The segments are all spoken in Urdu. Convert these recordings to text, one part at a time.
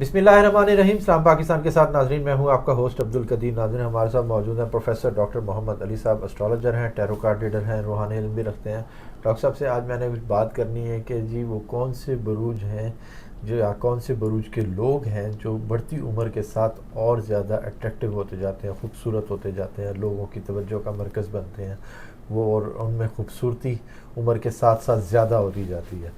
بسم اللہ الرحمن الرحیم. سلام پاکستان کے ساتھ ناظرین، میں ہوں آپ کا ہوسٹ عبد القدیر. ناظرین، ہمارے ساتھ موجود ہیں پروفیسر ڈاکٹر محمد علی صاحب. اسٹرالوجر ہیں، ٹیرو کارڈ ریڈر ہیں، روحانی علم بھی رکھتے ہیں. ڈاکٹر صاحب سے آج میں نے کچھ بات کرنی ہے کہ جی وہ کون سے بروج ہیں یا کون سے بروج کے لوگ ہیں جو بڑھتی عمر کے ساتھ اور زیادہ اٹریکٹیو ہوتے جاتے ہیں، خوبصورت ہوتے جاتے ہیں، لوگوں کی توجہ کا مرکز بنتے ہیں وہ، اور ان میں خوبصورتی عمر کے ساتھ ساتھ زیادہ ہوتی جاتی ہے.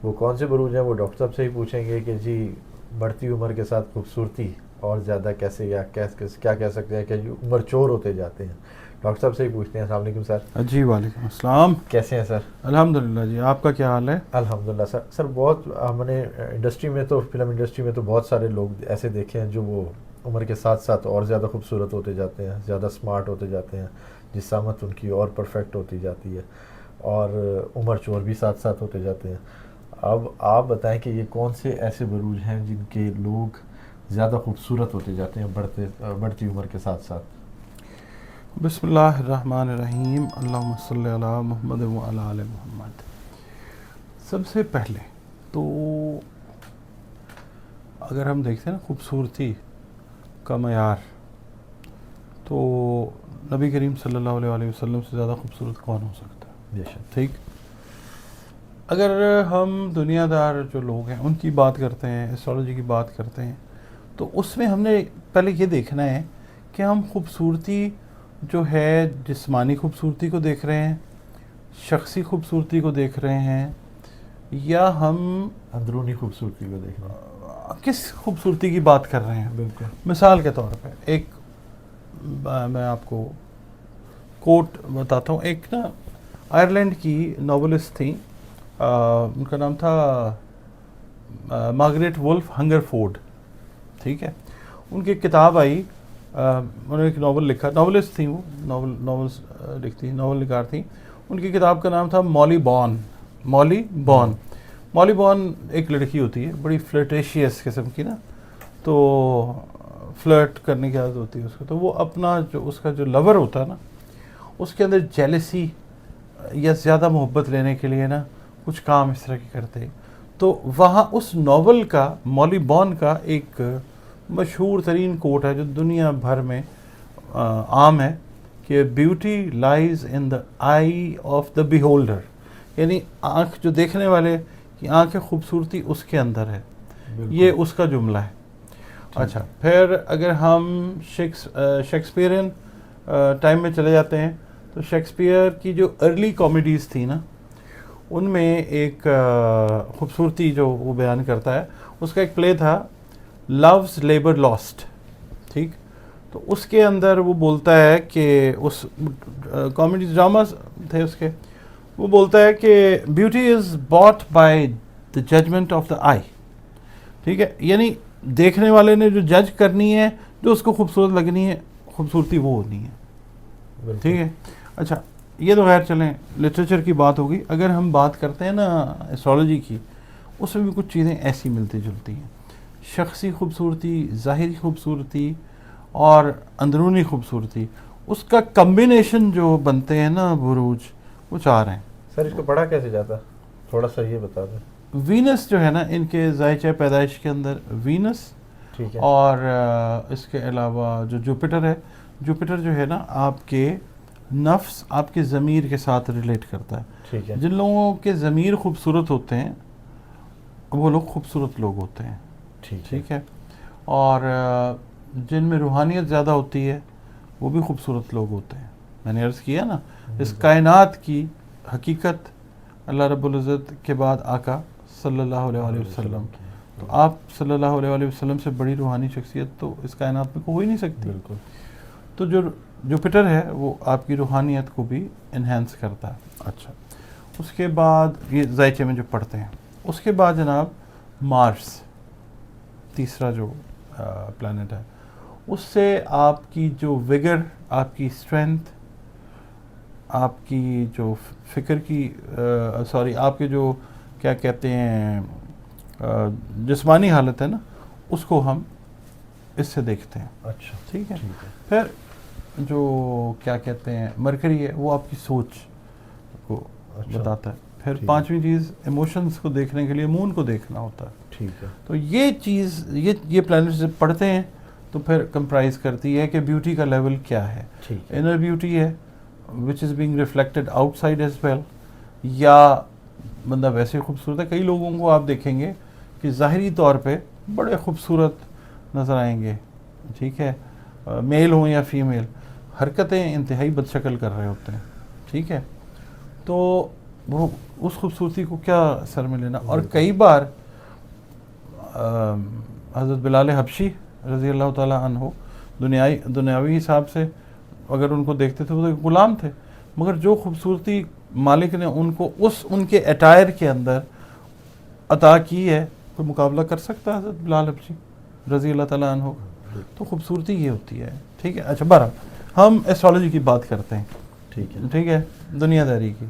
وہ کون سے بروج ہیں وہ ڈاکٹر صاحب سے ہی پوچھیں گے کہ جی بڑھتی عمر کے ساتھ خوبصورتی اور زیادہ کیسے، یا کیا کہہ سکتے ہیں کہ جو عمر چور ہوتے جاتے ہیں. ڈاکٹر صاحب سے ہی پوچھتے ہیں. السلام علیکم سر. جی وعلیکم السلام. کیسے ہیں سر؟ الحمدللہ جی، آپ کا کیا حال ہے؟ الحمدللہ سر بہت ہم نے انڈسٹری میں تو فلم انڈسٹری میں تو بہت سارے لوگ ایسے دیکھے ہیں جو وہ عمر کے ساتھ ساتھ اور زیادہ خوبصورت ہوتے جاتے ہیں، زیادہ سمارٹ ہوتے جاتے ہیں، جسامت ان کی اور پرفیکٹ ہوتی جاتی ہے، اور عمر چور بھی ساتھ ساتھ ہوتے جاتے ہیں. اب آپ بتائیں کہ یہ کون سے ایسے بروج ہیں جن کے لوگ زیادہ خوبصورت ہوتے جاتے ہیں بڑھتی عمر کے ساتھ ساتھ؟ بسم اللہ الرحمن الرحیم. اللہم صلی علی محمد وعلی آل محمد. سب سے پہلے تو اگر ہم دیکھتے ہیں نا خوبصورتی کا معیار، تو نبی کریم صلی اللہ علیہ وسلم سے زیادہ خوبصورت کون ہو سکتا ہے؟ بے شک. ٹھیک. اگر ہم دنیا دار جو لوگ ہیں ان کی بات کرتے ہیں، ایسٹرالوجی کی بات کرتے ہیں، تو اس میں ہم نے پہلے یہ دیکھنا ہے کہ ہم خوبصورتی جو ہے جسمانی خوبصورتی کو دیکھ رہے ہیں، شخصی خوبصورتی کو دیکھ رہے ہیں، یا ہم اندرونی خوبصورتی کو دیکھ رہے ہیں، کس خوبصورتی کی بات کر رہے ہیں. بالکل. مثال کے طور پہ ایک میں آپ کو کوٹ بتاتا ہوں. ایک نا آئرلینڈ کی ناولسٹ تھیں، ان کا نام تھا مارگریٹ وولف ہنگر فورڈ. ٹھیک ہے. ان کی کتاب آئی، انہوں نے ایک ناول لکھا. ناولسٹ تھیں وہ، ناولس لکھتی، ناول نگار تھیں. ان کی کتاب کا نام تھا مولی بان. مولی بان ایک لڑکی ہوتی ہے بڑی فلرٹیشیس قسم کی نا، تو فلرٹ کرنے کی عادت ہوتی ہے اس کو. تو وہ اپنا جو اس کا جو لور ہوتا ہے نا، اس کے اندر جیلسی یا زیادہ محبت لینے کے لیے نا کچھ کام اس طرح کے کرتے. تو وہاں اس ناول کا، مولی بان کا ایک مشہور ترین کوٹ ہے جو دنیا بھر میں عام ہے کہ beauty لائز in the I of the بیہولڈر، یعنی آنکھ جو دیکھنے والے کی آنکھ ہے، خوبصورتی اس کے اندر ہے. یہ اس کا جملہ ہے. اچھا، پھر اگر ہم شیکسپیئرین ٹائم میں چلے جاتے ہیں تو شیکسپیئر کی جو ارلی کامیڈیز تھی نا، ان میں ایک خوبصورتی جو وہ بیان کرتا ہے، اس کا ایک پلے تھا لوز لیبر لاسٹ. ٹھیک. تو اس کے اندر وہ بولتا ہے کہ اس کامیڈی ڈراماز تھے اس کے، وہ بولتا ہے کہ beauty is but by the judgement of the eye. ٹھیک ہے. یعنی دیکھنے والے نے جو جج کرنی ہے، جو اس کو خوبصورت لگنی ہے، خوبصورتی وہ ہونی ہے. ٹھیک ہے. اچھا، یہ تو غیر چلیں لٹریچر کی بات ہوگی. اگر ہم بات کرتے ہیں نا ایسٹرالوجی کی، اس میں بھی کچھ چیزیں ایسی ملتی جلتی ہیں. شخصی خوبصورتی، ظاہری خوبصورتی اور اندرونی خوبصورتی، اس کا کمبینیشن جو بنتے ہیں نا بروج، وہ 4 ہیں. سر اس کو پڑھا کیسے جاتا ہے؟ تھوڑا سا یہ بتا دیں. وینس جو ہے نا، ان کے ذائچہ پیدائش کے اندر وینس، ٹھیک ہے. اور اس کے علاوہ جو جوپیٹر ہے، جوپیٹر جو ہے نا آپ کے نفس، آپ کے ضمیر کے ساتھ ریلیٹ کرتا ہے. ٹھیک ہے. جن لوگوں کے ضمیر خوبصورت ہوتے ہیں وہ لوگ خوبصورت لوگ ہوتے ہیں. ٹھیک ہے. اور جن میں روحانیت زیادہ ہوتی ہے وہ بھی خوبصورت لوگ ہوتے ہیں. میں نے عرض کیا نا، اس کائنات کی حقیقت اللہ رب العزت کے بعد آقا صلی اللہ علیہ وسلم. تو آپ صلی اللہ علیہ وسلم سے بڑی روحانی شخصیت تو اس کائنات میں ہو ہی نہیں سکتی. بالکل. تو جو جوپیٹر ہے وہ آپ کی روحانیت کو بھی انہینس کرتا ہے. اچھا، اس کے بعد یہ ذائچے میں جو پڑھتے ہیں، اس کے بعد جناب مارس، تیسرا جو پلانٹ ہے، اس سے آپ کی جو ویگر، آپ کی اسٹرینتھ، آپ کی جو فکر کی آپ کے جو کیا کہتے ہیں جسمانی حالت ہے نا، اس کو ہم اس سے دیکھتے ہیں. اچھا. ٹھیک ہے. پھر جو کیا کہتے ہیں مرکری ہے، وہ آپ کی سوچ کو بتاتا ہے. پھر پانچویں چیز ایموشنز کو دیکھنے کے لیے مون کو دیکھنا ہوتا ہے. ٹھیک ہے. تو یہ چیز یہ پلانٹس جب پڑھتے ہیں تو پھر کمپرائز کرتی ہے کہ بیوٹی کا لیول کیا ہے. انر بیوٹی ہے which is being reflected outside as well, یا بندہ ویسے خوبصورت ہے. کئی لوگوں کو آپ دیکھیں گے کہ ظاہری طور پہ بڑے خوبصورت نظر آئیں گے, ٹھیک ہے, میل ہوں یا فیمیل, حرکتیں انتہائی بد شکل کر رہے ہوتے ہیں, ٹھیک ہے. تو وہ اس خوبصورتی کو کیا سر میں لینا. اور کئی بار حضرت بلال حبشی رضی اللہ تعالیٰ عنہ دنیاوی حساب سے اگر ان کو دیکھتے تھے وہ تو غلام تھے, مگر جو خوبصورتی مالک نے ان کو ان کے اٹائر کے اندر عطا کی ہے, کوئی مقابلہ کر سکتا ہے حضرت بلال حبشی رضی اللہ تعالیٰ عنہ. تو خوبصورتی یہ ہوتی ہے, ٹھیک ہے. اچھا بہرحال ہم ایسٹرالوجی کی بات کرتے ہیں, ٹھیک ہے, دنیا داری کی,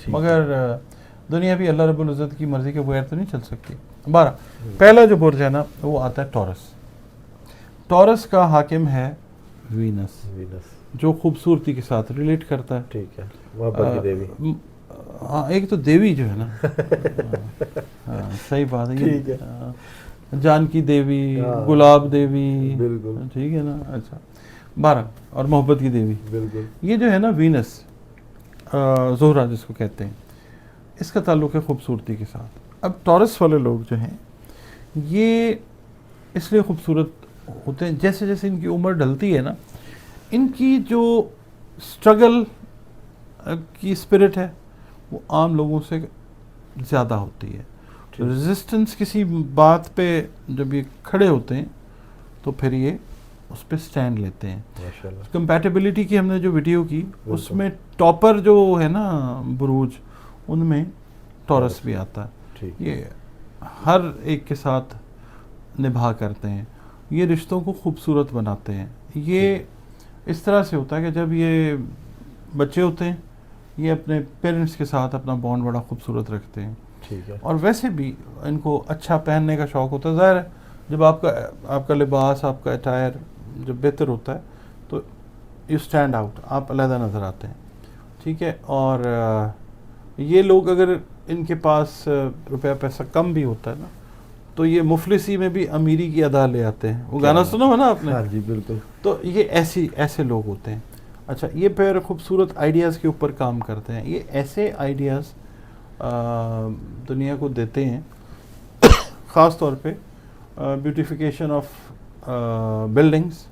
مگر دنیا بھی اللہ رب العزت کی مرضی کے بغیر تو نہیں چل سکتی. پہلا جو برج ہے نا وہ آتا ہے ٹورس. ٹورس کا حاکم ہے وینس, جو خوبصورتی کے ساتھ ریلیٹ کرتا ہے. ٹھیک ہے, محبت کی دیوی. ہاں, ایک تو دیوی جو ہے نا, ہاں صحیح بات ہے, جانکی دیوی, گلاب دیوی, بالکل ٹھیک ہے نا. اچھا 12 اور محبت کی دیوی. بالکل. یہ جو ہے نا وینس, زہرہ جس کو کہتے ہیں, اس کا تعلق ہے خوبصورتی کے ساتھ. اب ٹورس والے لوگ جو ہیں یہ اس لیے خوبصورت ہوتے ہیں جیسے جیسے ان کی عمر ڈھلتی ہے نا, ان کی جو اسٹرگل کی اسپرٹ ہے وہ عام لوگوں سے زیادہ ہوتی ہے. ریزسٹنس کسی بات پہ جب یہ کھڑے ہوتے ہیں تو پھر یہ اس پہ سٹینڈ لیتے ہیں. کمپیٹیبلٹی کی ہم نے جو ویڈیو کی اس میں ٹاپر جو ہے نا بروج, ان میں ٹورس بھی آتا ہے. یہ ہر ایک کے ساتھ نبھا کرتے ہیں, یہ رشتوں کو خوبصورت بناتے ہیں. یہ اس طرح سے ہوتا ہے کہ جب یہ بچے ہوتے ہیں یہ اپنے پیرنٹس کے ساتھ اپنا بانڈ بڑا خوبصورت رکھتے ہیں. اور ویسے بھی ان کو اچھا پہننے کا شوق ہوتا ہے. ظاہر ہے جب آپ کا لباس, آپ کا اٹائر جب بہتر ہوتا ہے تو یو اسٹینڈ آؤٹ, آپ علیحدہ نظر آتے ہیں, ٹھیک ہے. اور یہ لوگ اگر ان کے پاس روپیہ پیسہ کم بھی ہوتا ہے نا تو یہ مفلسی میں بھی امیری کی ادا لے آتے ہیں. وہ گانا سنا ہو نا آپ نے؟ ہاں جی بالکل. تو یہ ایسے لوگ ہوتے ہیں. اچھا, یہ پھر خوبصورت آئیڈیاز کے اوپر کام کرتے ہیں. یہ ایسے آئیڈیاز دنیا کو دیتے ہیں, خاص طور پہ beautification of buildings,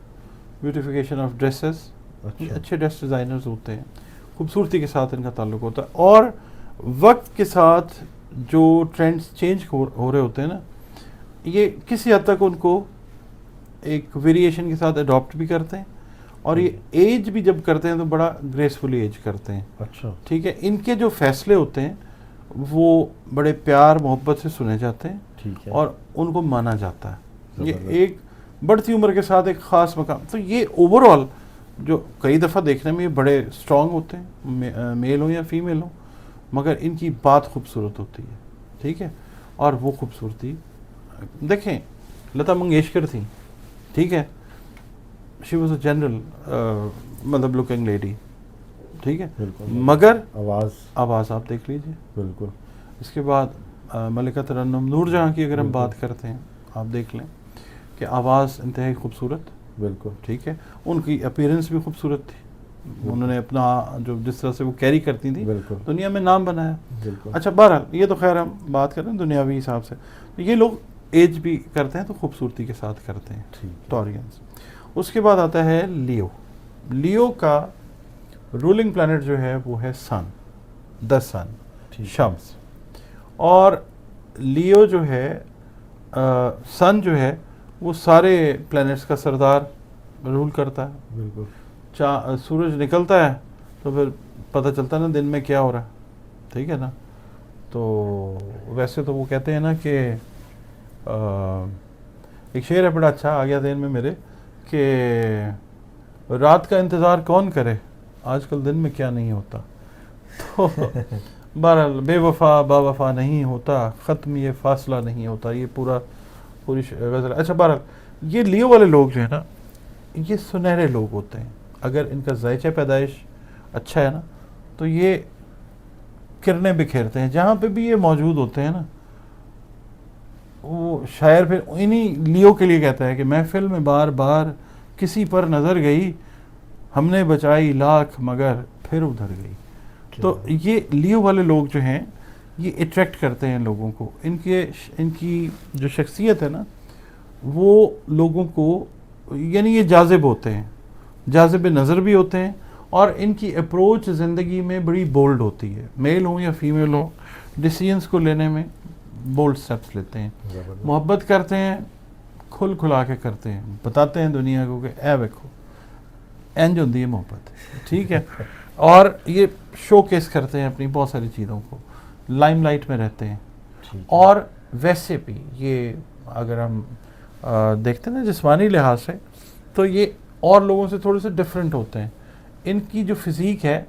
beautification of dresses. اچھے ڈریس ڈیزائنرز ہوتے ہیں, خوبصورتی کے ساتھ ان کا تعلق ہوتا ہے. اور وقت کے ساتھ جو ٹرینڈز چینج ہو رہے ہوتے ہیں نا, یہ کسی حد تک ان کو ایک ویریشن کے ساتھ اڈاپٹ بھی کرتے ہیں. اور یہ ایج بھی جب کرتے ہیں تو بڑا گریسفلی ایج کرتے ہیں. اچھا, ٹھیک ہے. ان کے جو فیصلے ہوتے ہیں وہ بڑے پیار محبت سے سنے جاتے ہیں. ٹھیک ہے. اور ان کو مانا جاتا ہے. یہ ایک بڑھتی عمر کے ساتھ ایک خاص مقام. تو یہ اوور آل جو کئی دفعہ دیکھنے میں یہ بڑے اسٹرانگ ہوتے ہیں, میل ہوں یا فیمیل ہوں, مگر ان کی بات خوبصورت ہوتی ہے. ٹھیک ہے. اور وہ خوبصورتی دیکھیں, لتا منگیشکر تھیں, ٹھیک ہے, شی واز اے جنرل مطلب لکنگ لیڈی, ٹھیک ہے, مگر آواز آپ دیکھ لیجیے. بالکل. اس کے بعد ملکہ ترنم نور جہاں کی اگر ہم بات کرتے ہیں, آپ دیکھ لیں کہ آواز انتہائی خوبصورت. بالکل. ٹھیک ہے. ان کی اپیرنس بھی خوبصورت تھی. انہوں نے اپنا جو جس طرح سے وہ کیری کرتی تھی دنیا میں نام بنایا. اچھا بہرحال یہ تو خیر ہم بات کر رہے ہیں دنیاوی حساب سے. یہ لوگ ایج بھی کرتے ہیں تو خوبصورتی کے ساتھ کرتے ہیں, ٹورینز. اس کے بعد آتا ہے لیو. لیو کا رولنگ پلانٹ جو ہے وہ ہے سن, دا سن, شمس. اور لیو جو ہے سن جو ہے وہ سارے پلانٹس کا سردار رول کرتا ہے. بالکل. سورج نکلتا ہے تو پھر پتہ چلتا ہے نا دن میں کیا ہو رہا ہے. ٹھیک ہے نا. تو ویسے تو وہ کہتے ہیں نا کہ ایک شعر ہے بڑا اچھا, آ گیا ذہن میں میرے, کہ رات کا انتظار کون کرے, آج کل دن میں کیا نہیں ہوتا. تو بہرحال بے وفا با وفا نہیں ہوتا, ختم یہ فاصلہ نہیں ہوتا. یہ پوری غزل. اچھا بہرحال یہ لیو والے لوگ جو ہے نا یہ سنہرے لوگ ہوتے ہیں. اگر ان کا ذائقہ پیدائش اچھا ہے نا تو یہ کرنیں بکھیرتے ہیں. جہاں پہ بھی یہ موجود ہوتے ہیں نا, وہ شاعر پھر انہی لیو کے لیے کہتا ہے کہ محفل میں بار بار کسی پر نظر گئی, ہم نے بچائی لاکھ مگر پھر ادھر گئی. تو یہ لیو والے لوگ جو ہیں یہ اٹریکٹ کرتے ہیں لوگوں کو. ان کی جو شخصیت ہے نا وہ لوگوں کو, یعنی یہ جاذب ہوتے ہیں, جاذب نظر بھی ہوتے ہیں, اور ان کی اپروچ زندگی میں بڑی بولڈ ہوتی ہے. میل ہوں یا فیمیل ہوں, ڈیسیژنس کو لینے میں بولڈ سٹیپس لیتے ہیں. محبت کرتے ہیں, کھل کھلا کے کرتے ہیں, بتاتے ہیں دنیا کو کہ اے ویکھو اینج ہوندی ہے محبت, ٹھیک ہے. اور یہ شو کیس کرتے ہیں اپنی بہت ساری چیزوں کو, لائم لائٹ میں رہتے ہیں. اور ویسے بھی یہ اگر ہم دیکھتے ہیں نا جسمانی لحاظ سے, تو یہ اور لوگوں سے تھوڑے سے ڈفرینٹ ہوتے ہیں. ان کی جو فزیک ہے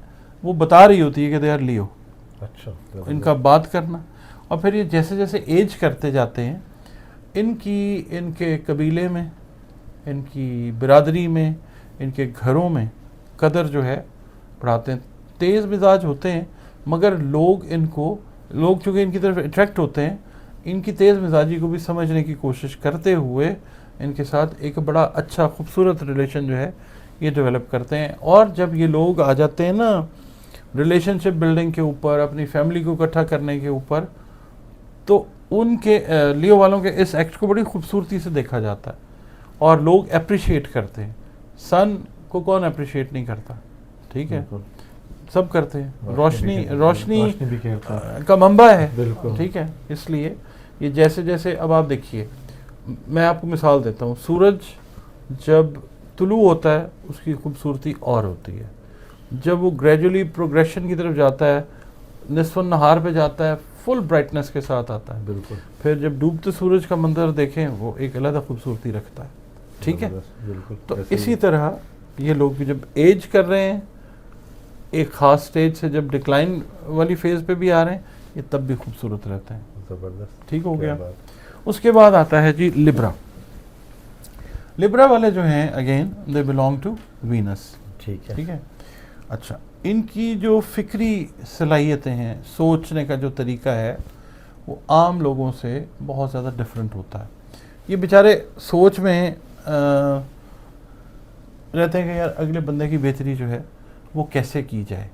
وہ بتا رہی ہوتی ہے کہ دے آر لیو. اچھا, ان کا بات کرنا, اور پھر یہ جیسے جیسے ایج کرتے جاتے ہیں ان کے قبیلے میں, ان کی برادری میں, ان کے گھروں میں قدر جو ہے بڑھاتے ہیں. تیز مزاج ہوتے ہیں مگر لوگ چونکہ ان کی طرف اٹریکٹ ہوتے ہیں, ان کی تیز مزاجی کو بھی سمجھنے کی کوشش کرتے ہوئے ان کے ساتھ ایک بڑا اچھا خوبصورت ریلیشن جو ہے یہ ڈیولپ کرتے ہیں. اور جب یہ لوگ آ جاتے ہیں نا ریلیشن شپ بلڈنگ کے اوپر, اپنی فیملی کو اکٹھا کرنے کے اوپر, تو ان کے لیو والوں کے اس ایکٹ کو بڑی خوبصورتی سے دیکھا جاتا ہے اور لوگ اپریشیٹ کرتے ہیں. سن کو کون اپریشیٹ نہیں کرتا, ٹھیک ہے, سب کرتے ہیں. روشنی کا منبع ہے, ٹھیک ہے. اس لیے یہ جیسے جیسے, اب آپ دیکھیے, میں آپ کو مثال دیتا ہوں, سورج جب طلوع ہوتا ہے اس کی خوبصورتی اور ہوتی ہے. جب وہ گریجولی پروگریشن کی طرف جاتا ہے, نصف النہار پہ جاتا ہے, فل برائٹنس کے ساتھ آتا ہے. بالکل. پھر جب ڈوبتے سورج کا منظر دیکھیں وہ ایک علیحدہ خوبصورتی رکھتا ہے, ٹھیک ہے. تو اسی طرح یہ لوگ بھی جب ایج کر رہے ہیں, ایک خاص سٹیج سے جب ڈکلائن والی فیز پہ بھی آ رہے ہیں, یہ تب بھی خوبصورت رہتے ہیں. زبردست, ٹھیک ہو گیا. اس کے بعد آتا ہے جی لبرا. لبرا والے جو ہیں again they belong to Venus, ٹھیک ہے, ٹھیک ہے. اچھا, ان کی جو فکری صلاحیتیں ہیں, سوچنے کا جو طریقہ ہے وہ عام لوگوں سے بہت زیادہ ڈفرینٹ ہوتا ہے. یہ بیچارے سوچ میں رہتے ہیں کہ یار اگلے بندے کی بہتری جو ہے وہ کیسے کی جائے.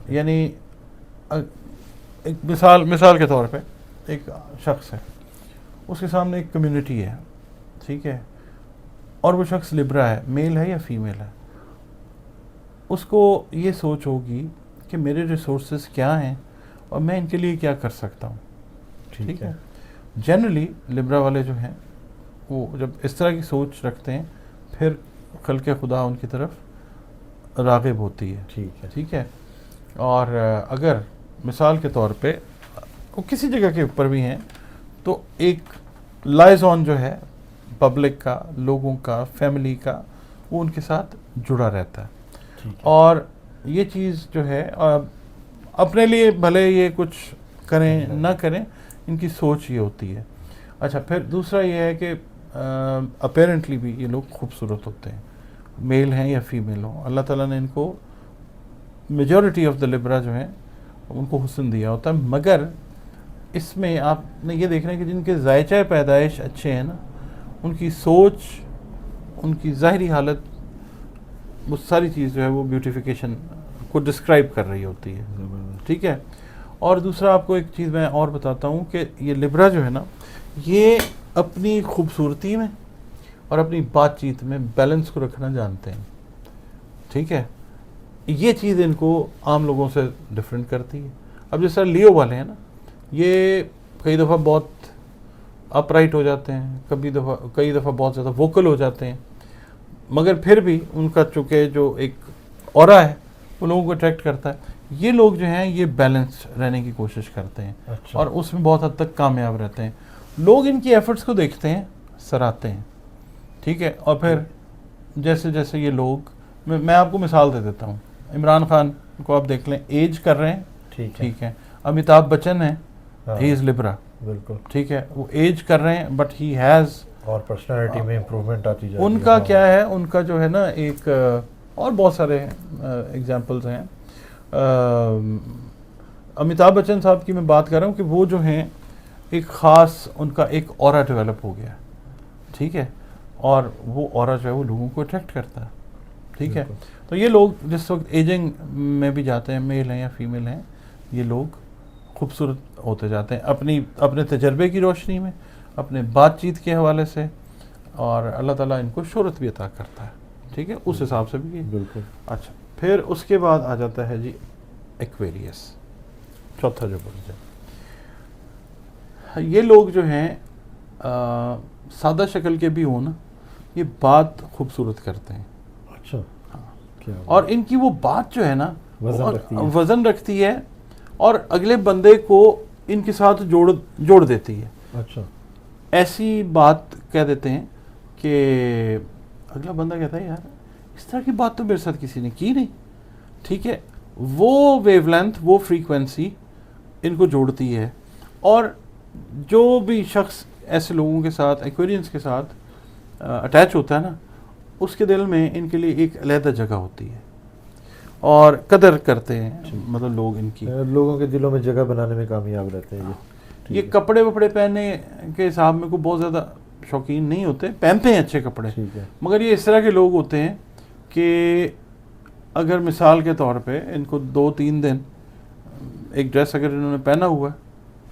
یعنی ایک مثال کے طور پہ ایک شخص ہے, اس کے سامنے ایک کمیونٹی ہے, ٹھیک ہے, اور وہ شخص لبرا ہے, میل ہے یا فیمیل ہے. اس کو یہ سوچ ہوگی کہ میرے ریسورسز کیا ہیں اور میں ان کے لیے کیا کر سکتا ہوں, ٹھیک ہے. جنرلی لبرا والے جو ہیں وہ جب اس طرح کی سوچ رکھتے ہیں پھر خلق خدا ان کی طرف راغب ہوتی ہے, ٹھیک ہے. اور اگر مثال کے طور پہ وہ کسی جگہ کے اوپر بھی ہیں تو ایک لائزون جو ہے پبلک کا, لوگوں کا, فیملی کا, وہ ان کے ساتھ جڑا رہتا ہے. اور یہ چیز جو ہے اپنے لیے بھلے یہ کچھ کریں نہ کریں, ان کی سوچ یہ ہوتی ہے. اچھا, پھر دوسرا یہ ہے کہ اپیرنٹلی بھی یہ لوگ خوبصورت ہوتے ہیں, میل ہیں یا فیمیل ہوں. اللہ تعالیٰ نے ان کو میجورٹی آف دا لبرا جو ہیں ان کو حسن دیا ہوتا ہے, مگر اس میں آپ نے یہ دیکھنا ہے کہ جن کے ذائچہ پیدائش اچھے ہیں نا, ان کی سوچ, ان کی ظاہری حالت, وہ ساری چیز جو ہے وہ بیوٹیفیکیشن کو ڈسکرائب کر رہی ہوتی ہے, ٹھیک ہے. اور دوسرا آپ کو ایک چیز میں اور بتاتا ہوں کہ یہ لبرا جو ہے نا یہ اپنی خوبصورتی میں اور اپنی بات چیت میں بیلنس کو رکھنا جانتے ہیں, ٹھیک ہے. یہ چیز ان کو عام لوگوں سے ڈفرینٹ کرتی ہے. اب جیسا لیو والے ہیں نا, یہ کئی دفعہ بہت اپ رائٹ ہو جاتے ہیں, کئی دفعہ بہت زیادہ ووکل ہو جاتے ہیں, مگر پھر بھی ان کا چونکہ جو ایک اورا ہے وہ لوگوں کو اٹریکٹ کرتا ہے. یہ لوگ جو ہیں یہ بیلنس رہنے کی کوشش کرتے ہیں اور اس میں بہت حد تک کامیاب رہتے ہیں. لوگ ان کی ایفرٹس کو دیکھتے ہیں, سراہتے ہیں, ٹھیک ہے. اور پھر جیسے جیسے یہ لوگ, میں آپ کو مثال دے دیتا ہوں, عمران خان کو آپ دیکھ لیں, ایج کر رہے ہیں, ٹھیک ہے. امیتابھ بچن ہیں, ہی از لبرا, بالکل, ٹھیک ہے. وہ ایج کر رہے ہیں بٹ ہی ہیز, اور پرسنالٹی میں امپروومنٹ آتی جائے. ان کا کیا ہے, ان کا جو ہے نا ایک, اور بہت سارے ایگزامپلز ہیں. امیتابھ بچن صاحب کی میں بات کر رہا ہوں کہ وہ جو ہیں ایک خاص ان کا ایک اورا ڈیولپ ہو گیا، ٹھیک ہے، اور وہ اورا جو ہے وہ لوگوں کو اٹریکٹ کرتا ہے، ٹھیک ہے. تو یہ لوگ جس وقت ایجنگ میں بھی جاتے ہیں، میل ہیں یا فیمیل ہیں، یہ لوگ خوبصورت ہوتے جاتے ہیں اپنے تجربے کی روشنی میں، اپنے بات چیت کے حوالے سے، اور اللہ تعالیٰ ان کو شہرت بھی عطا کرتا ہے، ٹھیک ہے، اس حساب سے بھی. بالکل. اچھا، پھر اس کے بعد آ جاتا ہے جی ایکویریس، چوتھا جو برج ہے. یہ لوگ جو ہیں سادہ شکل کے بھی ہوں نا، یہ بات خوبصورت کرتے ہیں. اچھا. کیا اور ان کی وہ بات جو ہے نا وزن رکھتی ہے اور اگلے بندے کو ان کے ساتھ جوڑ دیتی ہے. اچھا. ایسی بات کہہ دیتے ہیں کہ اگلا بندہ کہتا ہے یار اس طرح کی بات تو میرے ساتھ کسی نے کی نہیں، ٹھیک ہے. وہ ویو لینتھ، وہ فریکوینسی ان کو جوڑتی ہے. اور جو بھی شخص ایسے لوگوں کے ساتھ، ایکویرینس کے ساتھ اٹیچ ہوتا ہے نا، اس کے دل میں ان کے لیے ایک علیحدہ جگہ ہوتی ہے اور قدر کرتے ہیں، مطلب لوگ ان کی، لوگوں کے دلوں میں جگہ بنانے میں کامیاب رہتے ہیں. یہ کپڑے وپڑے پہننے کے حساب میں کوئی بہت زیادہ شوقین نہیں ہوتے، پہنتے ہیں اچھے کپڑے، مگر یہ اس طرح کے لوگ ہوتے ہیں کہ اگر مثال کے طور پہ ان کو 2-3 دن ایک ڈریس اگر انہوں نے پہنا ہوا ہے،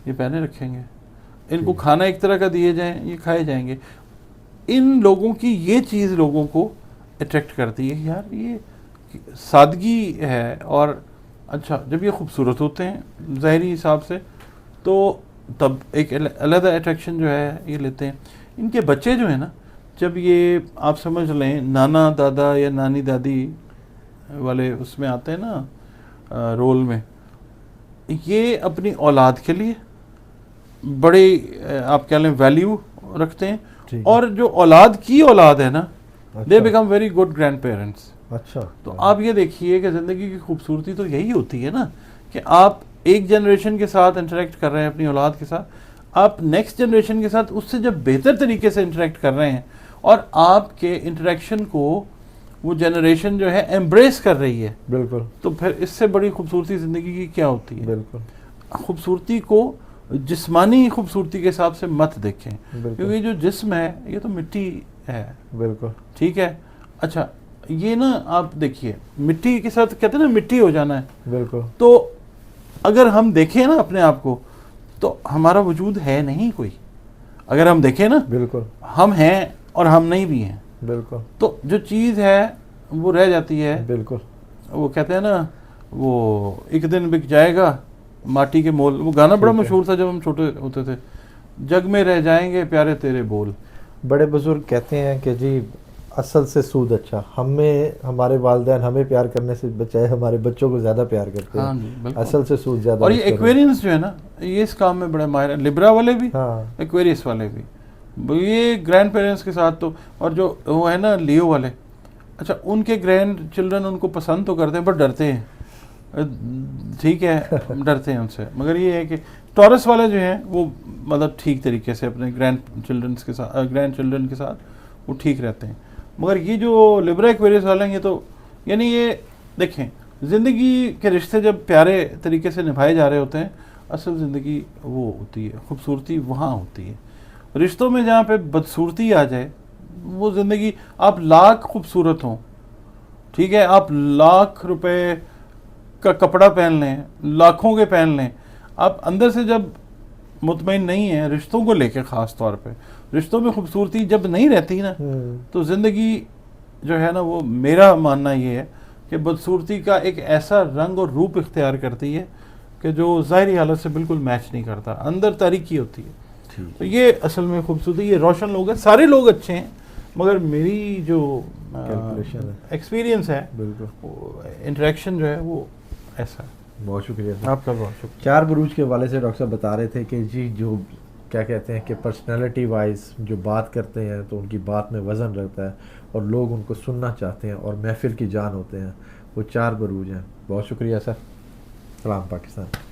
یہ پہنے رکھیں گے. ان کو کھانا ایک طرح کا دیے جائیں، یہ کھائے جائیں گے. ان لوگوں کی یہ چیز لوگوں کو اٹریکٹ کرتی ہے کہ یار یہ سادگی ہے. اور اچھا، جب یہ خوبصورت ہوتے ہیں ظاہری حساب سے تو تب ایک علیحدہ اٹریکشن جو ہے یہ لیتے ہیں. ان کے بچے جو ہیں نا، جب یہ آپ سمجھ لیں نانا دادا یا نانی دادی والے اس میں آتے ہیں نا رول میں، یہ اپنی اولاد کے لیے بڑے آپ کہہ لیں ویلیو رکھتے ہیں. اور جو اولاد کی اولاد ہے نا، they become very good grand parents. اچھا. تو آپ یہ دیکھیے کہ زندگی کی خوبصورتی تو یہی ہوتی ہے نا کہ آپ ایک جنریشن کے ساتھ انٹریکٹ کر رہے ہیں اپنی اولاد کے ساتھ، آپ نیکسٹ جنریشن کے ساتھ اس سے جب بہتر طریقے سے انٹریکٹ کر رہے ہیں اور آپ کے انٹریکشن کو وہ جنریشن جو ہے ایمبریس کر رہی ہے، بالکل، تو پھر اس سے بڑی خوبصورتی زندگی کی کیا ہوتی ہے؟ بالکل. خوبصورتی کو جسمانی خوبصورتی کے حساب سے مت دیکھیں، کیونکہ جو جسم ہے یہ تو مٹی ہے. بالکل ٹھیک ہے. اچھا، یہ نا آپ دیکھیے مٹی کے ساتھ کہتے ہیں نا مٹی ہو جانا ہے. بالکل. تو اگر ہم دیکھیں نا اپنے آپ کو تو ہمارا وجود ہے نہیں کوئی. اگر ہم دیکھیں نا، بالکل، ہم ہیں اور ہم نہیں بھی ہیں. بالکل. تو جو چیز ہے وہ رہ جاتی ہے. بالکل. وہ کہتے ہیں نا وہ ایک دن بک جائے گا ماٹی کے مول، وہ گانا بڑا مشہور تھا جب ہم چھوٹے ہوتے تھے، جگ میں رہ جائیں گے پیارے تیرے بول. بڑے بزرگ کہتے ہیں کہ جی اصل سے سود اچھا، ہمارے والدین ہمیں پیار کرنے سے بچائے ہمارے بچوں کو زیادہ پیار کرتے ہیں. ہاں جی، بالکل. اصل سے سود زیادہ. اور یہ ایکویرینس جو ہے نا، یہ اس کام میں بڑے ماہر ہیں، لبرا والے بھی، ایکویریس والے بھی. یہ گرینڈ پیرنٹس کے ساتھ تو، اور جو وہ ہے نا لیو والے، اچھا ان کے گرینڈ چلڈرن ان کو پسند تو کرتے ہیں پر ڈرتے ہیں. ٹھیک ہے، ڈرتے ہیں ان سے. مگر یہ ہے کہ ٹورس والے جو ہیں وہ مطلب ٹھیک طریقے سے اپنے گرینڈ چلڈرن کے ساتھ وہ ٹھیک رہتے ہیں. مگر یہ جو لبرا ایکویریس والے ہیں، یہ تو یعنی یہ دیکھیں زندگی کے رشتے جب پیارے طریقے سے نبھائے جا رہے ہوتے ہیں، اصل زندگی وہ ہوتی ہے، خوبصورتی وہاں ہوتی ہے. رشتوں میں جہاں پہ بدصورتی آ جائے، وہ زندگی، آپ لاکھ خوبصورت ہوں، ٹھیک ہے، آپ لاکھ روپے کا کپڑا پہن لیں، لاکھوں کے پہن لیں، آپ اندر سے جب مطمئن نہیں ہیں رشتوں کو لے کے، خاص طور پہ رشتوں میں خوبصورتی جب نہیں رہتی نا، تو زندگی جو ہے نا، وہ میرا ماننا یہ ہے کہ بدصورتی کا ایک ایسا رنگ اور روپ اختیار کرتی ہے کہ جو ظاہری حالت سے بالکل میچ نہیں کرتا، اندر تاریکی ہوتی ہے. تو یہ اصل میں خوبصورتی، یہ روشن لوگ ہیں، سارے لوگ اچھے ہیں، مگر میری جو ایکسپیرینس ہے، انٹریکشن جو ہے وہ ایسا ہے. بہت شکریہ آپ کا، بہت شکریہ. 4 بروج کے حوالے سے ڈاکٹر صاحب بتا رہے تھے کہ جی جو کیا کہتے ہیں کہ پرسنالٹی وائز جو بات کرتے ہیں تو ان کی بات میں وزن رہتا ہے اور لوگ ان کو سننا چاہتے ہیں اور محفل کی جان ہوتے ہیں. وہ 4 بروج ہیں. بہت شکریہ سر. سلام پاکستان.